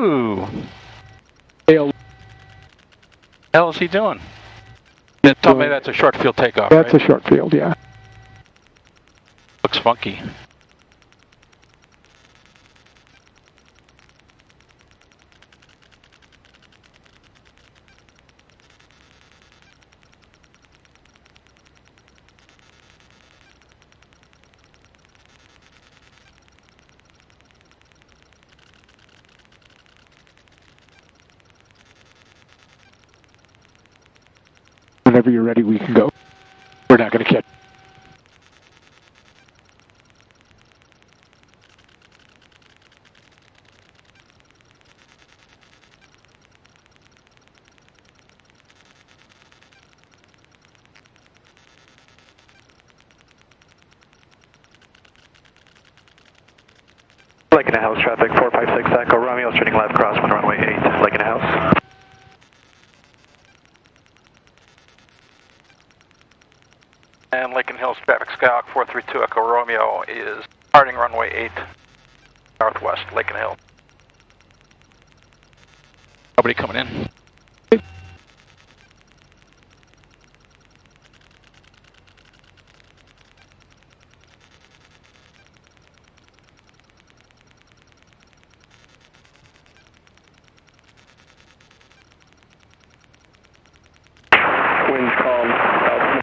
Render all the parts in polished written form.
Ooh. Hell is he doing? Tell me that's a short field takeoff, That's right? a short field, yeah. Looks funky. Whenever you're ready, we can go. We're not going to catch. Lake in the house, traffic 456 Echo Romeo, turning left crosswind runway 8, Lake in the house. And Lincoln Hills traffic, Skyhawk 432 Echo Romeo is departing runway 8 northwest, Lincoln Hill. Nobody coming in. Winds calm.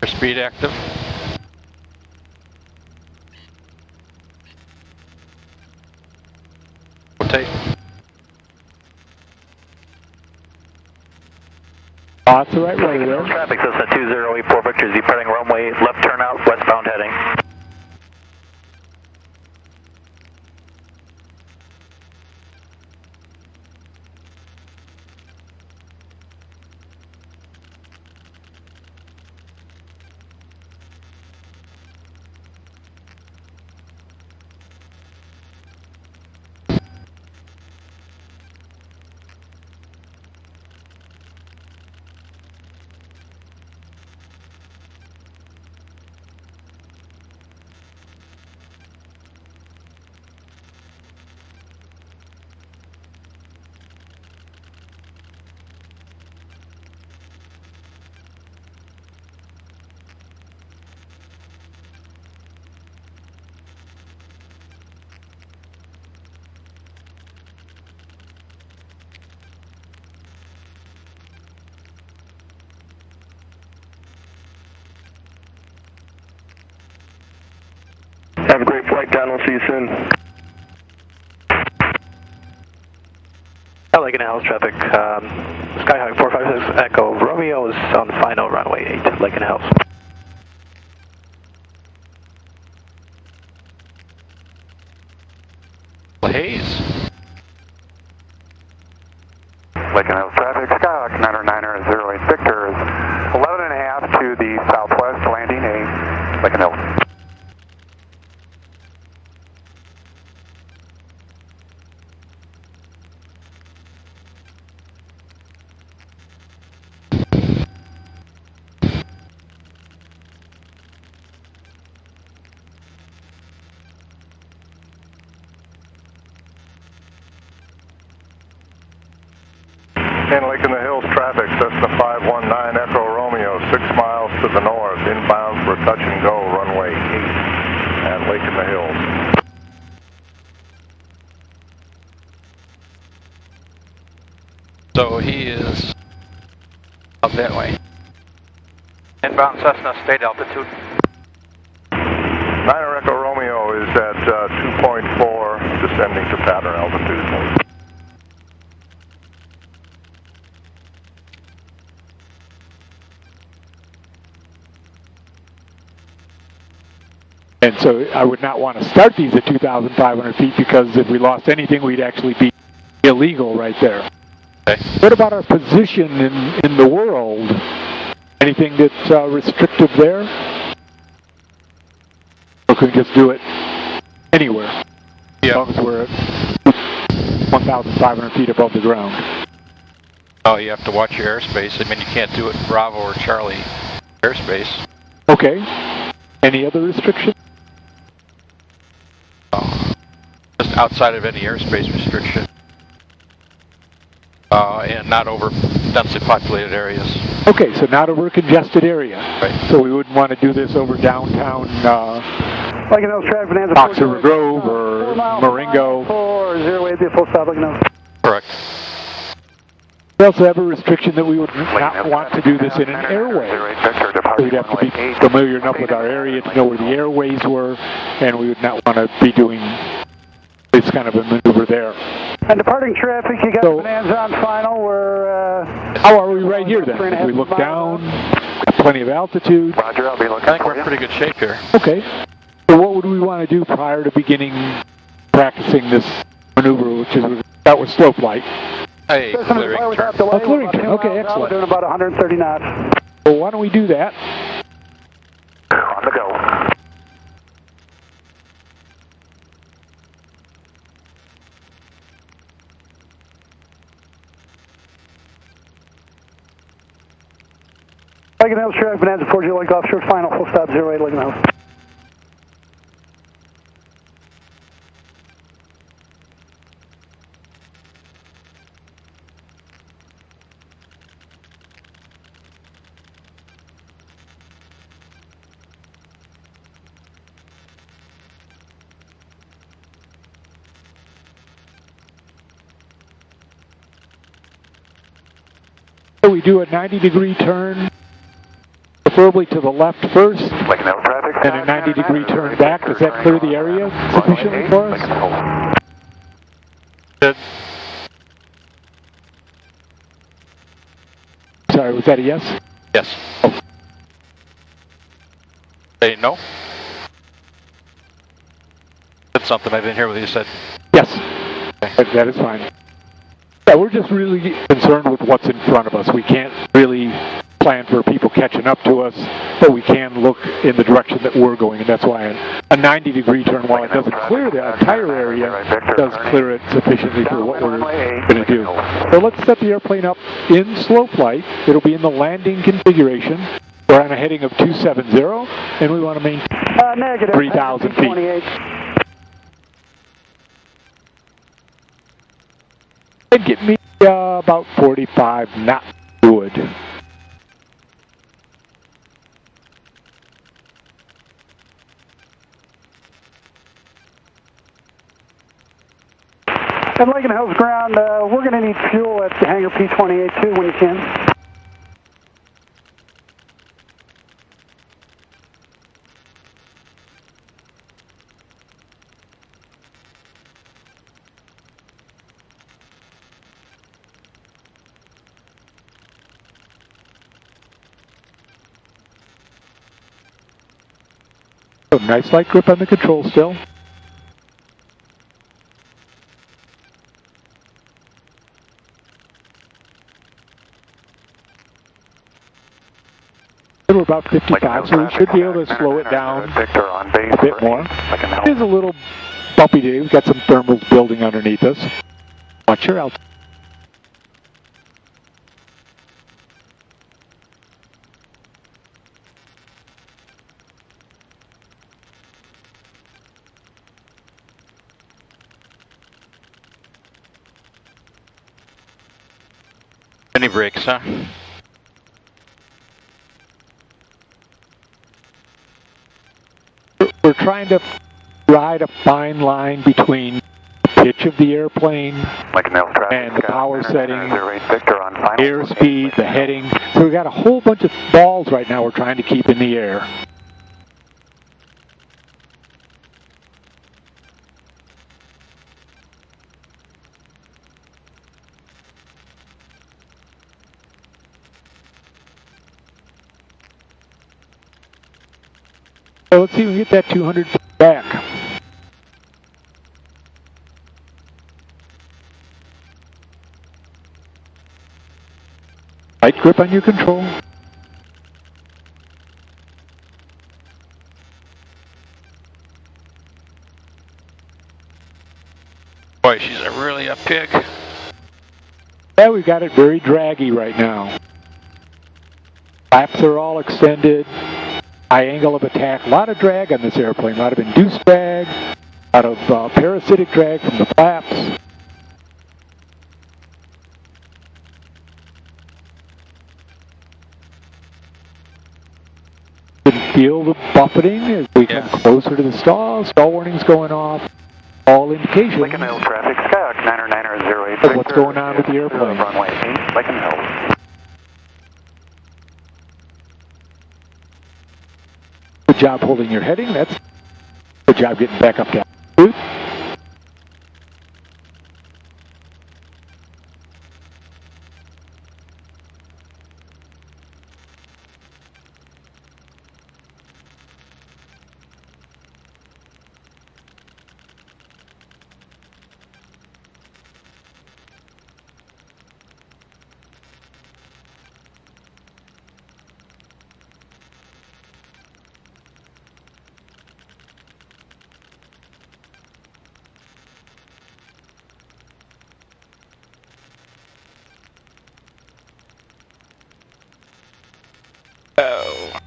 Speed active. Rotate. That's the right way there. Traffic, Cessna 2084 Victor, departing runway, left turnout, westbound heading. Have a great flight, Don. We'll see you soon. Lake in the house, traffic. Skyhawk 456 Echo Romeo is on final runway 8, Lake in the house. Hayes. Lake and Hills traffic, Skyhawk 909er 08 Victor is 11.5 to the southwest, landing A, Lake and Hills. In Lake in the Hills traffic, Cessna 519 Echo Romeo, 6 miles to the north, inbound for touch and go, runway 8 at Lake in the Hills. So he is up that way. Inbound Cessna, state altitude. 9er Echo Romeo is at 2.4, descending to pattern altitude. And so I would not want to start these at 2,500 feet because if we lost anything, we'd actually be illegal right there. Okay. What about our position in the world? Anything that's restrictive there? can we just do it anywhere? Yeah. As long as we're at 1,500 feet above the ground. Oh, you have to watch your airspace. I mean, you can't do it in Bravo or Charlie airspace. Okay. Any other restrictions? Just outside of any airspace restriction. And not over densely populated areas. Okay, so not over a congested area. Right. So we wouldn't want to do this over downtown Lincoln Hills traffic, Bonanza. Box River Grove or Marengo. 408, full stop, Lincoln Hills. Correct. We also have a restriction that we would not want to do this in an airway. So we'd have to be familiar enough with our area to know where the airways were, and we would not want to be doing this kind of a maneuver there. And departing traffic, you got So, Bonanza on final. We're how are we right here then? If we look down, plenty of altitude. Roger, I'll be looking I think for we're in you. pretty good shape here. Okay. So what would we want to do prior to beginning practicing this maneuver, which is start with slope light? Hey, clearing turn. Clearing turn. Okay, excellent. We're doing about 130 knots. Well, why don't we do that? On the go. Lincoln Hills traffic, Bonanza 40 Lake offshore, final, full stop, 08, Lincoln Hills. So we do a 90-degree turn, preferably to the left first, Lincoln Hills traffic. and a 90-degree turn back. Does that clear the area sufficiently for us? Good. Sorry, was that a yes? Yes. Hey, no? Said something. I didn't hear what you said. Yes. That is fine. Yeah, we're just really concerned with what's in front of us. We can't really plan for people catching up to us, but we can look in the direction that we're going, and that's why a 90-degree turn, while it doesn't clear the entire area, does clear it sufficiently for what we're going to do. So let's set the airplane up in slow flight. It'll be in the landing configuration. We're on a heading of 270, and we want to maintain Negative. 3,000 feet. 28. And get me about 45 knots good. At Lincoln Hills ground, we're going to need fuel at the hangar P28 too when you can. So nice light grip on the control still. We're about 55, so we should be able to slow it down Victor on base a bit more. Lincoln It is a little bumpy today. We've got some thermals building underneath us. Watch your altitude. Any brakes, huh? We're trying to ride a fine line between the pitch of the airplane, Lincoln Hills traffic. and the power setting, 08 Victor on final. airspeed, the heading. So we've got a whole bunch of balls right now we're trying to keep in the air. So let's see if we can get that 200 back. Light grip on your control. Boy, she's a really a pig. Yeah, we've got it very draggy right now. Flaps are all extended. High angle of attack. A lot of drag on this airplane. A lot of induced drag. A lot of parasitic drag from the flaps. You can feel the buffeting as we come closer to the stall. Stall warnings going off. All indications Lincoln Hills traffic, Skyhawk 90908 of what's going on with the airplane. Runway 8, Lincoln Hills. Good job holding your heading. That's good job getting back up to altitude. Oh.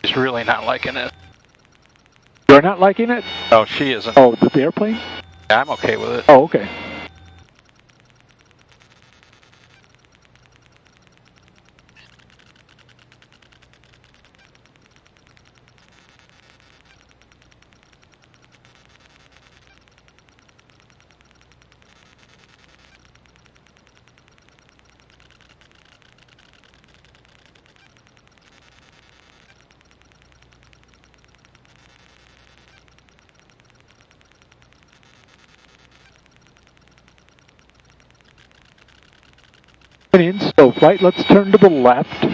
She's really not liking it. You're not liking it? No, she isn't. Oh, the airplane? Yeah, I'm okay with it. Oh, okay. And in slow flight, let's turn to the left.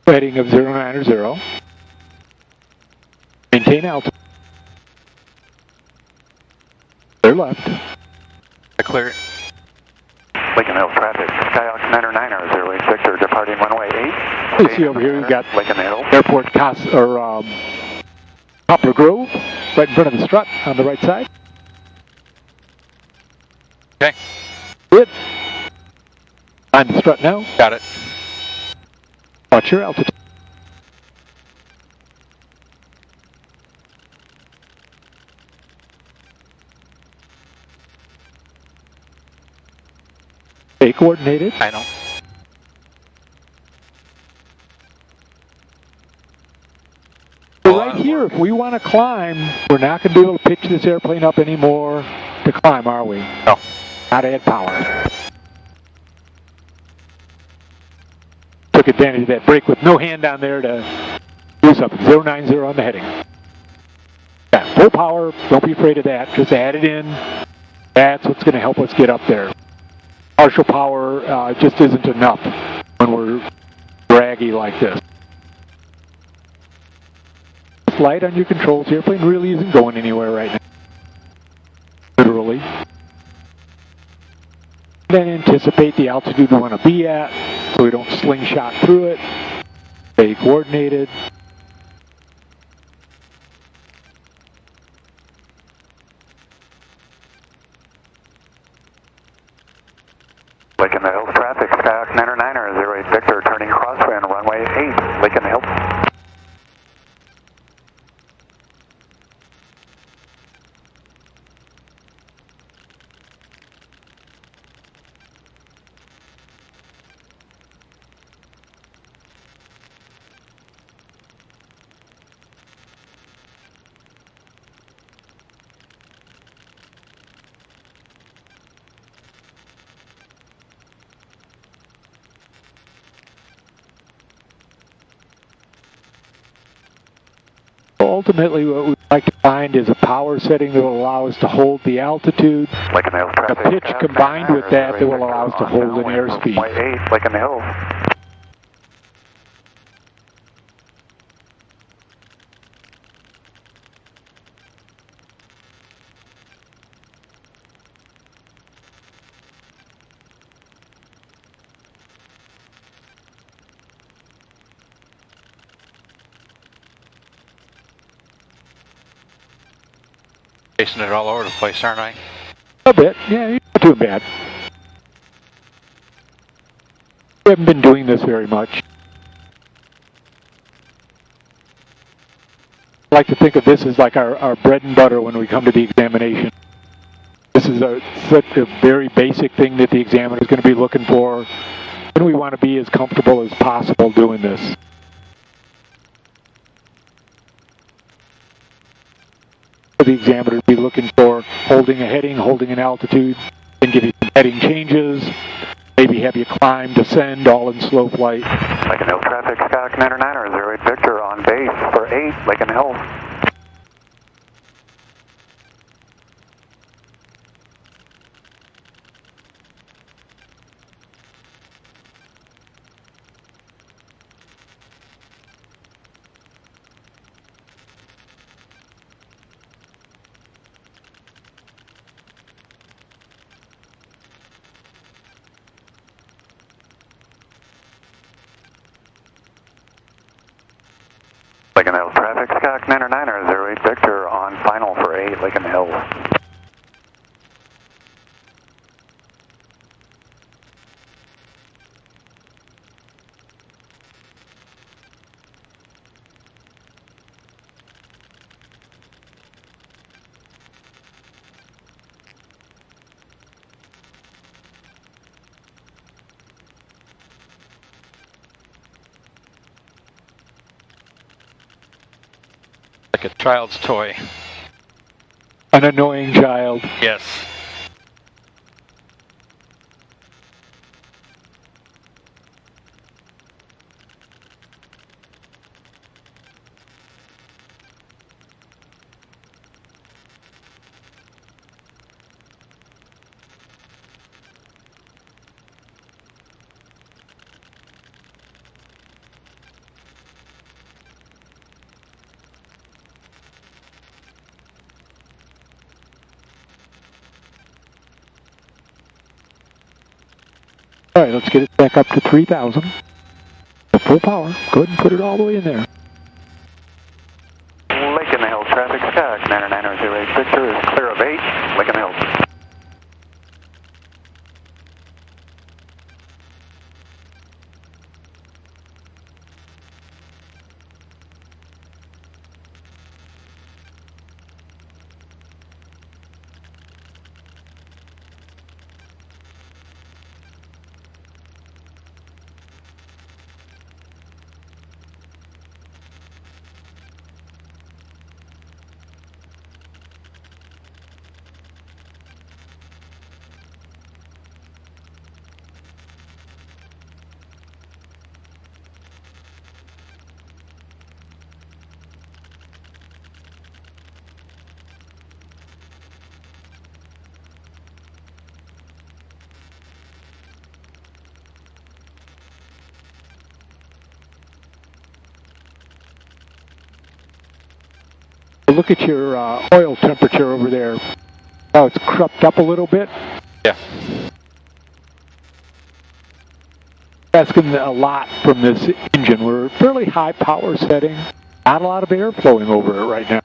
Heading of 090. Maintain altitude. Clear left. Clear. Lincoln Hills traffic, Skyhawk 90908 Victor, departing runway 8. You see over here, we've got Lincoln Hills. Airport Poplar Grove, right in front of the strut on the right side. Okay. Good. On the strut now. Got it. Watch your altitude. Stay coordinated. I know. So right here, if we want to climb, we're not going to be able to pitch this airplane up anymore to climb, are we? No. Not add power. Took advantage of that brake with no hand down there to do something. 090 on the heading. Yeah, full power. Don't be afraid of that. Just add it in. That's what's going to help us get up there. Partial power just isn't enough when we're draggy like this. Light on your controls. The airplane really isn't going anywhere right now. Literally. Then anticipate the altitude we want to be at so we don't slingshot through it. Stay coordinated. Lincoln Hills traffic, Skyhawk 90908 Victor, turning crosswind, runway 8, Lincoln Hills. Ultimately, what we'd like to find is a power setting that will allow us to hold the altitude, Lincoln Hills a traffic, pitch combined with that that will allow us to hold an airspeed. Runway 8, Lincoln Hills. Chasing it all over the place, aren't I? A bit, yeah, you're not too bad. We haven't been doing this very much. I like to think of this as like our bread and butter when we come to the examination. This is such a very basic thing that the examiner is going to be looking for, and we want to be as comfortable as possible doing this. The examiner will be looking for holding a heading, holding an altitude, and give you some heading changes, maybe have you climb, descend, all in slow flight. Lincoln Hills traffic, Skyhawk 909er, 08 Victor on base for 8, Lincoln Hills. Lincoln Hills traffic, Skyhawk 909er, 08 Victor on final for 8, Lincoln Hills. Like a child's toy. An annoying child. Yes. All right, let's get it back up to 3,000. Full power. Go ahead and put it all the way in there. Lincoln Hills traffic, Skyhawk 909er, 08 Victor is clear of 8, Lincoln Hills. Look at your oil temperature over there. Oh, it's crept up a little bit. Yeah. Asking a lot from this engine. We're fairly high power setting. Not a lot of air flowing over it right now.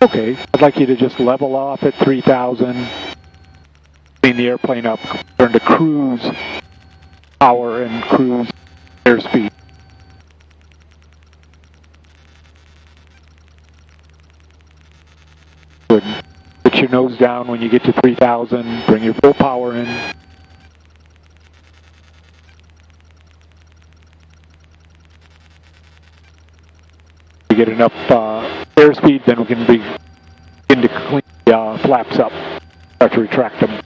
Okay, I'd like you to just level off at 3,000. Clean the airplane up, turn to cruise power and cruise airspeed. Good. Put your nose down when you get to 3,000. Bring your full power in. We get enough airspeed, then we can begin to clean the flaps up. Start to retract them.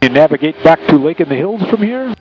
You navigate back to Lake in the Hills from here?